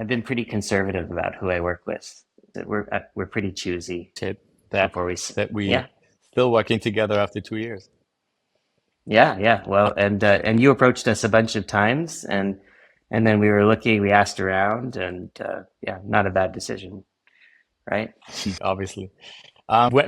I've been pretty conservative about who I work with. That we're pretty choosy Shit, that before that yeah. we still working together after 2 years. Yeah, yeah. Uh, Well, and you approached us a bunch of times, and then we were looking, we asked around, and yeah, not a bad decision, right? Obviously.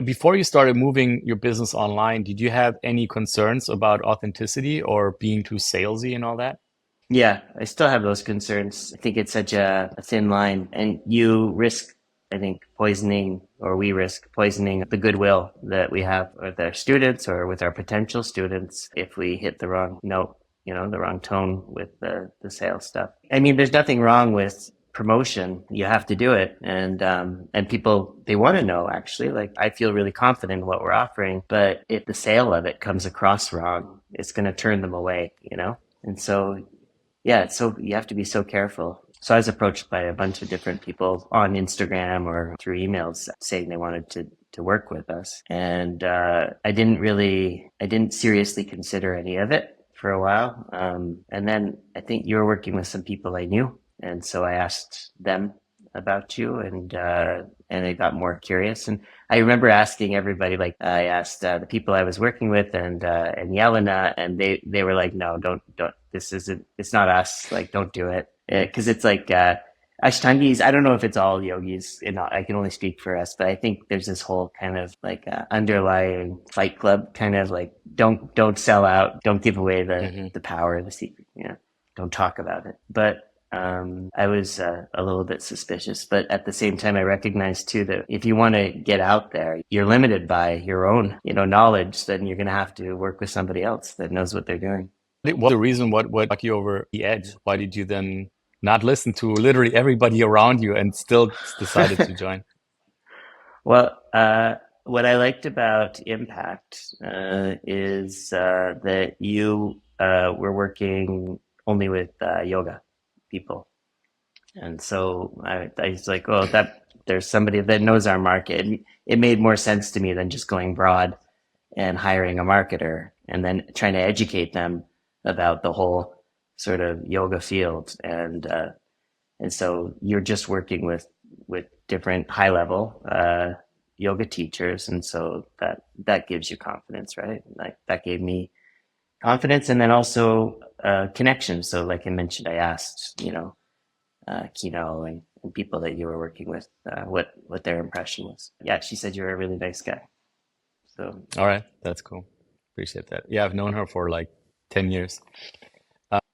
Before you started moving your business online, did you have any concerns about authenticity or being too salesy and all that? Yeah, I still have those concerns. I think it's such a thin line, and you risk, I think, poisoning, or we risk poisoning the goodwill that we have with our students or with our potential students if we hit the wrong note, the wrong tone with the sales stuff. I mean, there's nothing wrong with promotion. You have to do it, and people, they want to know, actually. Like, I feel really confident in what we're offering, but if the sale of it comes across wrong, it's going to turn them away. And so yeah, so you have to be so careful. So I was approached by a bunch of different people on Instagram or through emails saying they wanted to work with us. And I didn't seriously consider any of it for a while. And then I think you were working with some people I knew. And so I asked them about you, and I got more curious. And I remember asking everybody, like I asked the people I was working with, and Yelena, and they were like, no, don't. This isn't. It's not us. Like, don't do it, because it's like Ashtangis. I don't know if it's all yogis. I can only speak for us, but I think there's this whole kind of like underlying fight club, kind of like don't sell out, don't give away Hmm. the power, the secret. Don't talk about it. But I was a little bit suspicious, but at the same time, I recognize too that if you want to get out there, you're limited by your own, knowledge. Then you're going to have to work with somebody else that knows what they're doing. What's the reason what knocked you over the edge? Why did you then not listen to literally everybody around you and still decided to join? Well, what I liked about Impact is that you were working only with yoga people. And so I was like, oh, that there's somebody that knows our market. It made more sense to me than just going broad and hiring a marketer and then trying to educate them about the whole sort of yoga field. And so you're just working with different high level yoga teachers, and so that gives you confidence, right? Like, that gave me confidence, and then also connection. So, like I mentioned, I asked Kino and people that you were working with what their impression was. Yeah, she said you're a really nice guy. So All right, that's cool. Appreciate that. Yeah, I've known her for like 10 years.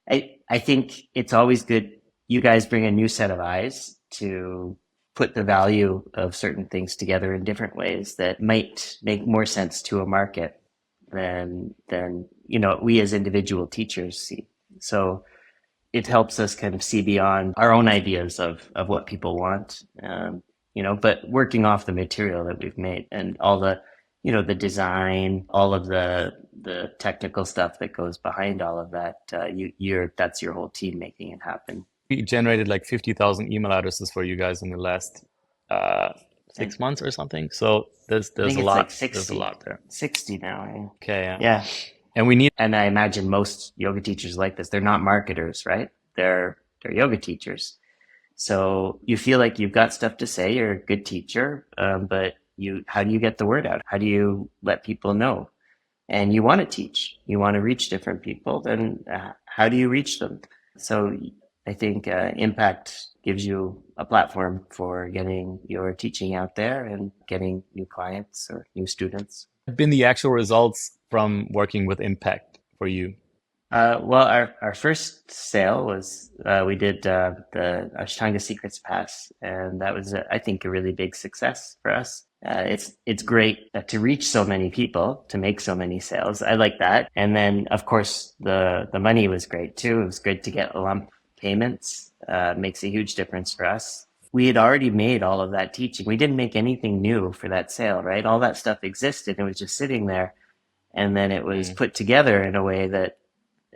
I think it's always good. You guys bring a new set of eyes to put the value of certain things together in different ways that might make more sense to a market than we as individual teachers see. So it helps us kind of see beyond our own ideas of what people want, but working off the material that we've made and all the design, all of the technical stuff that goes behind all of that. That's your whole team making it happen. We generated like 50,000 email addresses for you guys in the last uh, And 6 months or something. So I there's think a it's like lot. There's a 60, lot there. 60 now. Yeah. Okay, yeah. Yeah. And we need And I imagine most yoga teachers like this. They're not marketers, right? They're yoga teachers. So you feel like you've got stuff to say. You're a good teacher, but how do you get the word out? How do you let people know? And you want to teach. You want to reach different people. Then how do you reach them? So I think Impact gives you a platform for getting your teaching out there and getting new clients or new students. been the actual results from working with Impact for you. Well, our first sale was we did the Ashtanga Secrets Pass, and that was, I think, a really big success for us. It's great to reach so many people, to make so many sales. I like that. And then, of course, the money was great too. It was good to get lump payments. Makes a huge difference for us. We had already made all of that teaching. We didn't make anything new for that sale, right? All that stuff existed. It was just sitting there, and then it was Mm. put together in a way that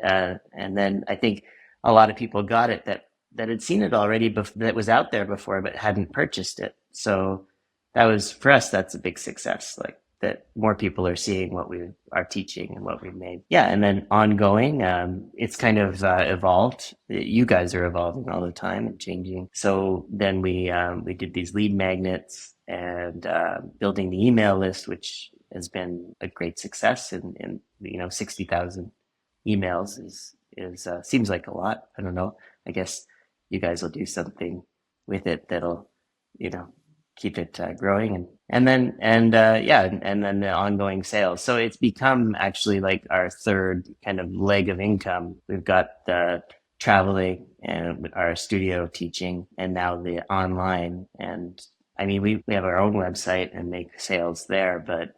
and then I think a lot of people got it that had seen it already, that was out there before, but hadn't purchased it. So that was, for us, that's a big success. Like, that more people are seeing what we are teaching and what we've made. Yeah, and then ongoing, it's kind of evolved. You guys are evolving all the time and changing. So then we did these lead magnets and building the email list, which has been a great success. And 60,000 emails is seems like a lot. I don't know. I guess you guys will do something with it that'll keep it growing and then the ongoing sales. So it's become actually like our third kind of leg of income. We've got the traveling and our studio teaching and now the online. And I mean, we have our own website and make sales there, but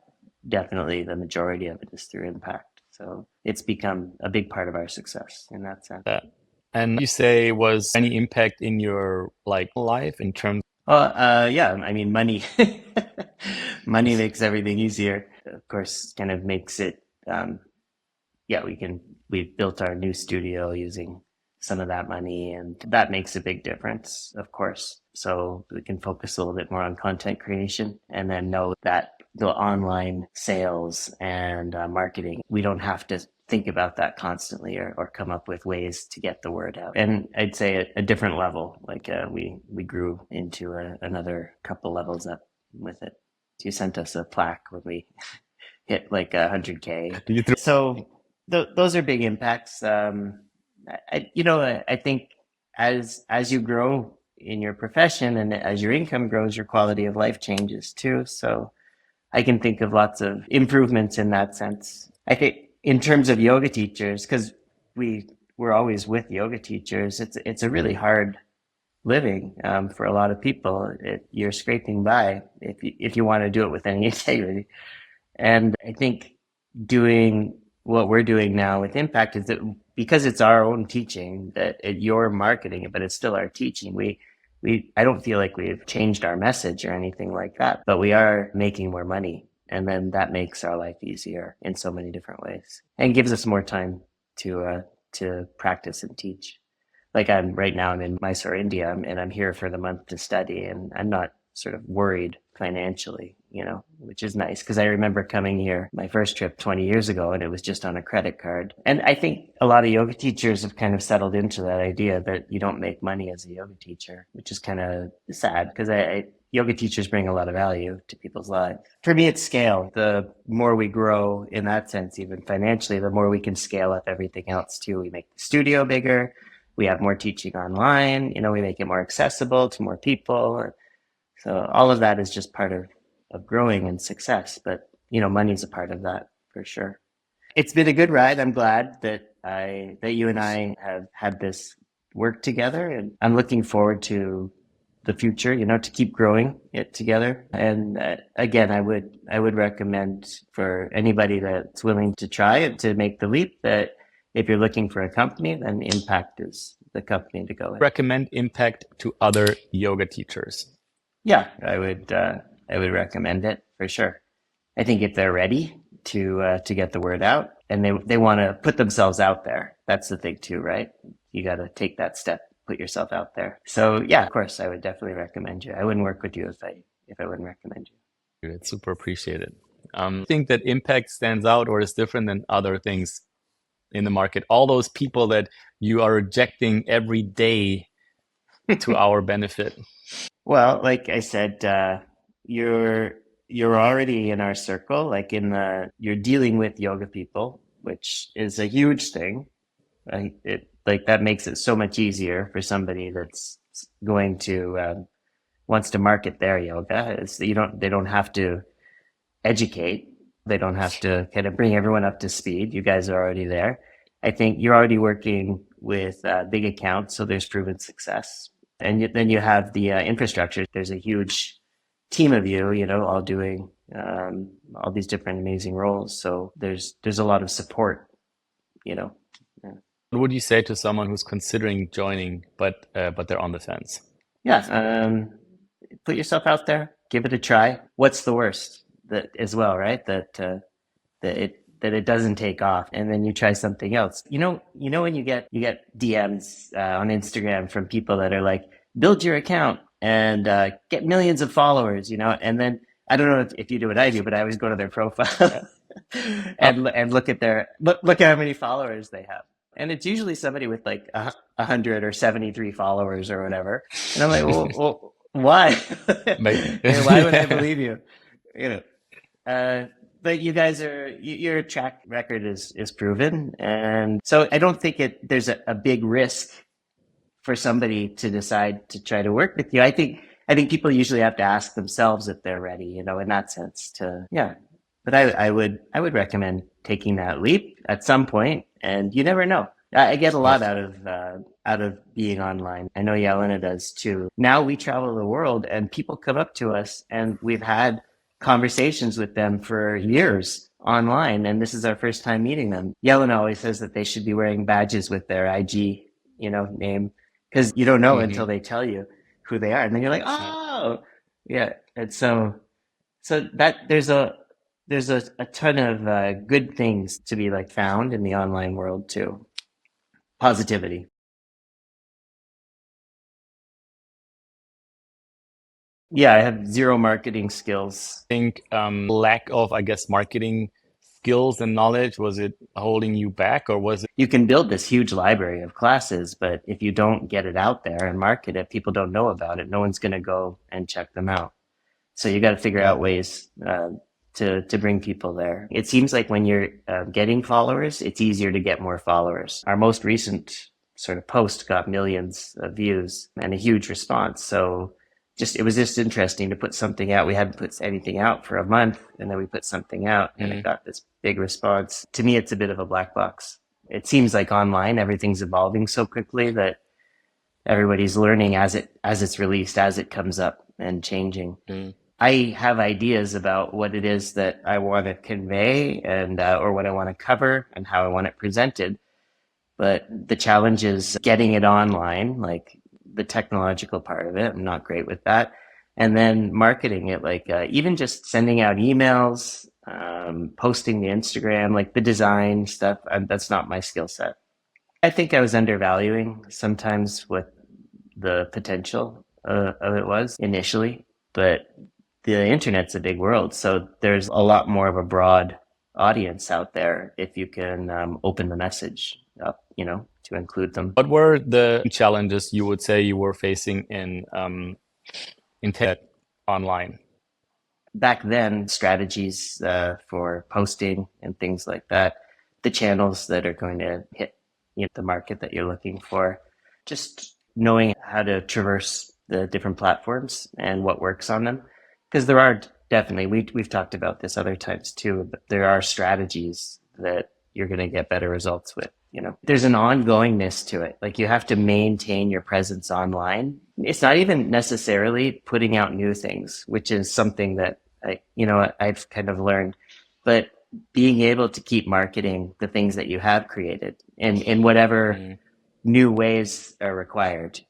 definitely the majority of it is through impact. So it's become a big part of our success in that sense. And you say was any impact in your life in terms? Yeah, I mean, money, money makes everything easier. Of course, kind of makes it, yeah, we've built our new studio using some of that money, and that makes a big difference, of course. So we can focus a little bit more on content creation and then know that the online sales and marketing, we don't have to think about that constantly or come up with ways to get the word out. And I'd say a different level, like we grew into another couple levels up with it. You sent us a plaque when we hit like 100K. So those are big impacts. I think as you grow in your profession and as your income grows, your quality of life changes too. So I can think of lots of improvements in that sense. I think in terms of yoga teachers, because we're always with yoga teachers, it's a really hard living for a lot of people. You're scraping by if you want to do it with any integrity. And I think doing what we're doing now with Impact is that because it's our own teaching, that you're marketing it, but it's still our teaching. I don't feel like we've changed our message or anything like that, but we are making more money. And then that makes our life easier in so many different ways and gives us more time to practice and teach. Like right now I'm in Mysore, India, and I'm here for the month to study, and I'm not sort of worried financially, which is nice because I remember coming here my first trip 20 years ago and it was just on a credit card. And I think a lot of yoga teachers have kind of settled into that idea that you don't make money as a yoga teacher, which is kind of sad because yoga teachers bring a lot of value to people's lives. For me, it's scale. The more we grow in that sense, even financially, the more we can scale up everything else too. We make the studio bigger. We have more teaching online. We make it more accessible to more people. So all of that is just part of growing and success. But, money's a part of that for sure. It's been a good ride. I'm glad that you and I have had this work together, and I'm looking forward to the future, to keep growing it together. And again, I would recommend for anybody that's willing to try it, to make the leap, that if you're looking for a company, then Impact is the company to go with. Recommend Impact to other yoga teachers. Yeah, I would recommend it for sure. I think if they're ready to get the word out and they want to put themselves out there, that's the thing too, right? You got to take that step, put yourself out there. So yeah, of course, I would definitely recommend you. I wouldn't work with you if I wouldn't recommend you. It's super appreciated. I think that Impact stands out or is different than other things in the market. All those people that you are rejecting every day to our benefit. Well, like I said, you're already in our circle. Like you're dealing with yoga people, which is a huge thing. Right? That makes it so much easier for somebody that's going to wants to market their yoga. They don't have to educate. They don't have to kind of bring everyone up to speed. You guys are already there. I think you're already working with big accounts, so there's proven success. And then you have the infrastructure. There's a huge team of you, all doing all these different amazing roles. So there's a lot of support, Yeah. What would you say to someone who's considering joining, but they're on the fence? Yeah, put yourself out there, give it a try. What's the worst? That as well, right? That it doesn't take off, and then you try something else. When you get DMs on Instagram from people that are like, build your account and get millions of followers, and then I don't know if you do what I do, but I always go to their Yeah. profile Oh, and look at their look at how many followers they have, and it's usually somebody with like 100 or 73 followers or whatever, and I'm like, well why? Why would I yeah. believe you? You know, but you guys your track record is proven, and so I don't think there's a big risk for somebody to decide to try to work with you. I think people usually have to ask themselves if they're ready, in that sense to, yeah. But I would recommend taking that leap at some point, and you never know. I get a lot Yes. out of being online. I know Yelena does too. Now we travel the world, and people come up to us, and we've had conversations with them for years online, and this is our first time meeting them. Yelena always says that they should be wearing badges with their IG, name, because you don't know until Hmm. they tell you who they are, and then you're like, Yeah. oh, yeah. And so that there's a ton of good things to be like found in the online world too. Positivity. Yeah, I have zero marketing skills. Think lack of, I guess, marketing skills and knowledge, was it holding you back, or was it? You can build this huge library of classes, but if you don't get it out there and market it, people don't know about it. No one's going to go and check them out. So you got to figure Yeah. out ways to bring people there. It seems like when you're getting followers, it's easier to get more followers. Our most recent sort of post got millions of views and a huge response. So it was just interesting to put something out. We hadn't put anything out for a month, and then we put something out, and it Mm. got this big response. To me, it's a bit of a black box. It seems like online everything's evolving so quickly that everybody's learning as it's released, as it comes up, and changing. Mm. I have ideas about what it is that I want to convey, and or what I want to cover and how I want it presented. But the challenge is getting it online, like the technological part of it. I'm not great with that. And then marketing it, like even just sending out emails, posting the Instagram, like the design stuff. That's not my skill set. I think I was undervaluing sometimes what the potential of it was initially, but the internet's a big world, so there's a lot more of a broad audience out there if you can open the message up, to include them. What were the challenges you would say you were facing in tech online? Back then, strategies for posting and things like that, the channels that are going to hit the market that you're looking for, just knowing how to traverse the different platforms and what works on them. Because there are definitely, we've talked about this other times too, but there are strategies that you're going to get better results with. There's an ongoingness to it. Like you have to maintain your presence online. It's not even necessarily putting out new things, which is something that I've kind of learned, but being able to keep marketing the things that you have created in whatever Mm. new ways are required.